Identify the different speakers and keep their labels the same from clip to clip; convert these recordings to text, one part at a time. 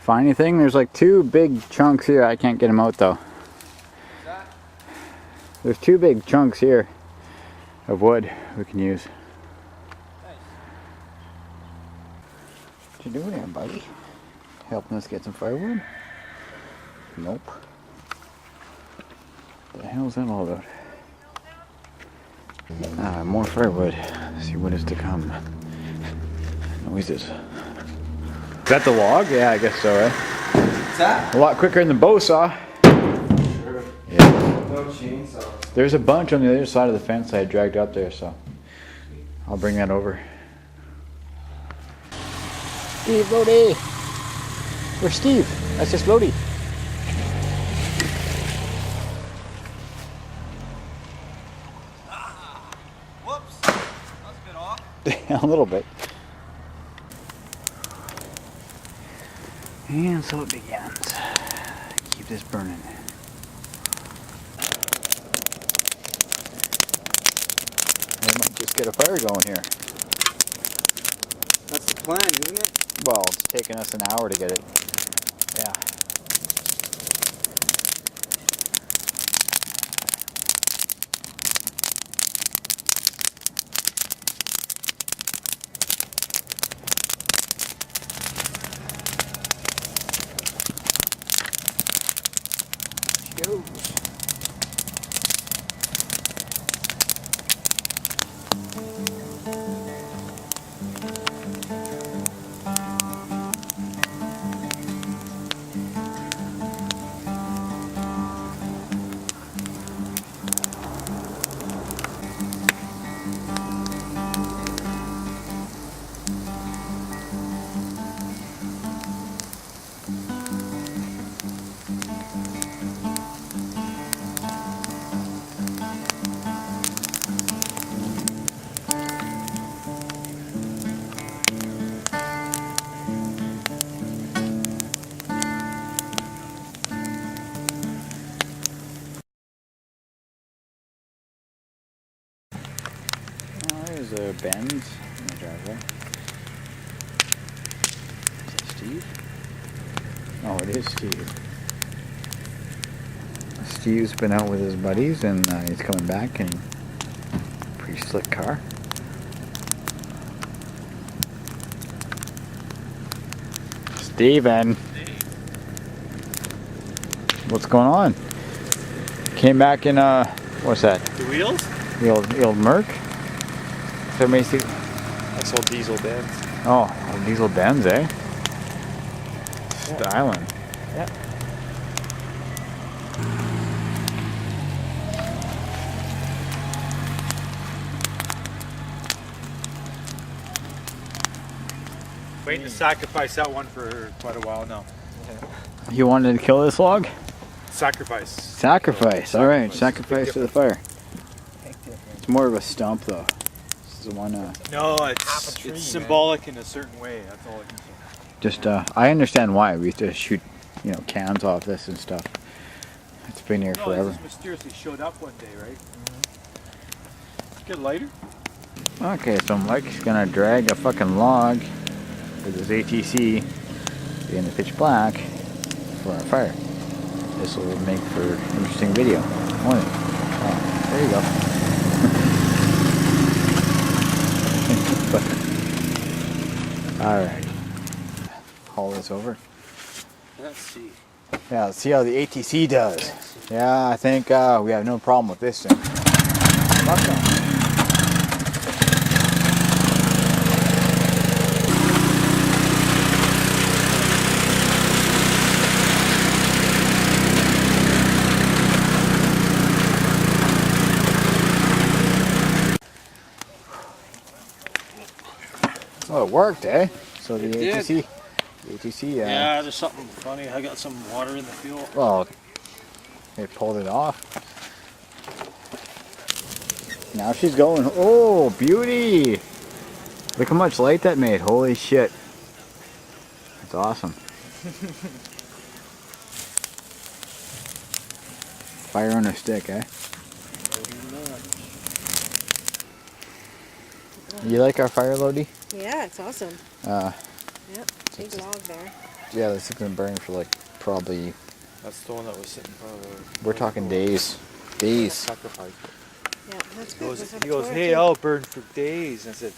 Speaker 1: Find anything? There's like 2 big chunks here. I can't get them out though. There's 2 big chunks here of wood we can use. What you doing there, buddy? Helping us get some firewood? Nope. What the hell is that all about? Ah, more firewood. Let's see what is to come. Noises. Is that the log? Yeah, I guess so, right?
Speaker 2: What's that?
Speaker 1: A lot quicker than the bow saw.
Speaker 2: Sure.
Speaker 1: Yeah.
Speaker 2: No chainsaw.
Speaker 1: There's a bunch on the other side of the fence I dragged up there, so I'll bring that over. Steve, Lodi! Where's Steve? That's just Lodi.
Speaker 2: Whoops. That was a bit off.
Speaker 1: A little bit. And so it begins. Keep this burning. I might just get a fire going here.
Speaker 2: That's the plan, isn't it?
Speaker 1: Well, it's taken us an hour to get it. Yeah. Go. There's a Benz in the driveway. Is that Steve? Oh, it is Steve. Steve's been out with his buddies and he's coming back in a pretty slick car. Steven! What's going on? Came back in what's that?
Speaker 3: The wheels?
Speaker 1: The old Merc? Somebody see?
Speaker 3: That's old diesel Benz.
Speaker 1: Oh, old diesel Benz, eh? Styling.
Speaker 3: Yeah. Waiting to sacrifice that one for quite a while now.
Speaker 1: You wanted to kill this log?
Speaker 3: Sacrifice.
Speaker 1: Sacrifice. All right, sacrifice to the fire. It's more of a stump, though. This is the one.
Speaker 3: No, it's symbolic in a certain way. That's all I can say.
Speaker 1: Just I understand why we used to shoot, cans off this and stuff. It's been here forever.
Speaker 3: It just mysteriously showed up one day, right? Mm-hmm. Get a lighter.
Speaker 1: Okay, so Mike's gonna drag a fucking log with his ATC in the pitch black for our fire. This will make for an interesting video, won't it? Oh, there you go. Alright. Haul this over.
Speaker 2: Let's see.
Speaker 1: Yeah, let's see how the ATC does. Yeah, I think we have no problem with this thing. Awesome. Oh, it worked, eh? So the ATC,
Speaker 4: yeah, there's something funny. I got some water in the fuel.
Speaker 1: Well, they pulled it off. Now she's going. Oh, beauty! Look how much light that made. Holy shit. That's awesome. Fire on a stick, eh? You like our fire, Lodi?
Speaker 5: Yeah, it's awesome.
Speaker 1: Uh,
Speaker 5: Yep, big log there.
Speaker 1: Yeah, this is gonna burn for like probably.
Speaker 3: That's the one that was sitting in front of the...
Speaker 1: We're talking days. Days.
Speaker 3: Sacrifice.
Speaker 5: Yeah, that's
Speaker 3: He
Speaker 5: good.
Speaker 3: goes,
Speaker 5: There's a
Speaker 3: he goes,
Speaker 5: torch
Speaker 3: hey,
Speaker 5: in-
Speaker 3: I'll burn for days. I said,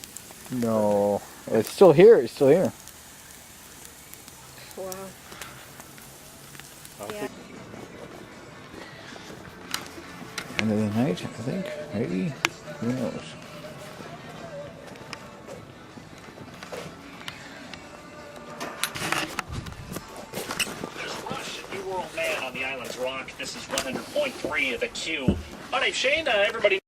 Speaker 1: No, it's still here. It's still here.
Speaker 5: Wow.
Speaker 3: I'll
Speaker 5: Yeah.
Speaker 3: take-
Speaker 1: End of the night, I think. Maybe. Who knows?
Speaker 6: There's Rush, New World Man on the Island's Rock. This is 100.3 of the Q. My name's Shane. Everybody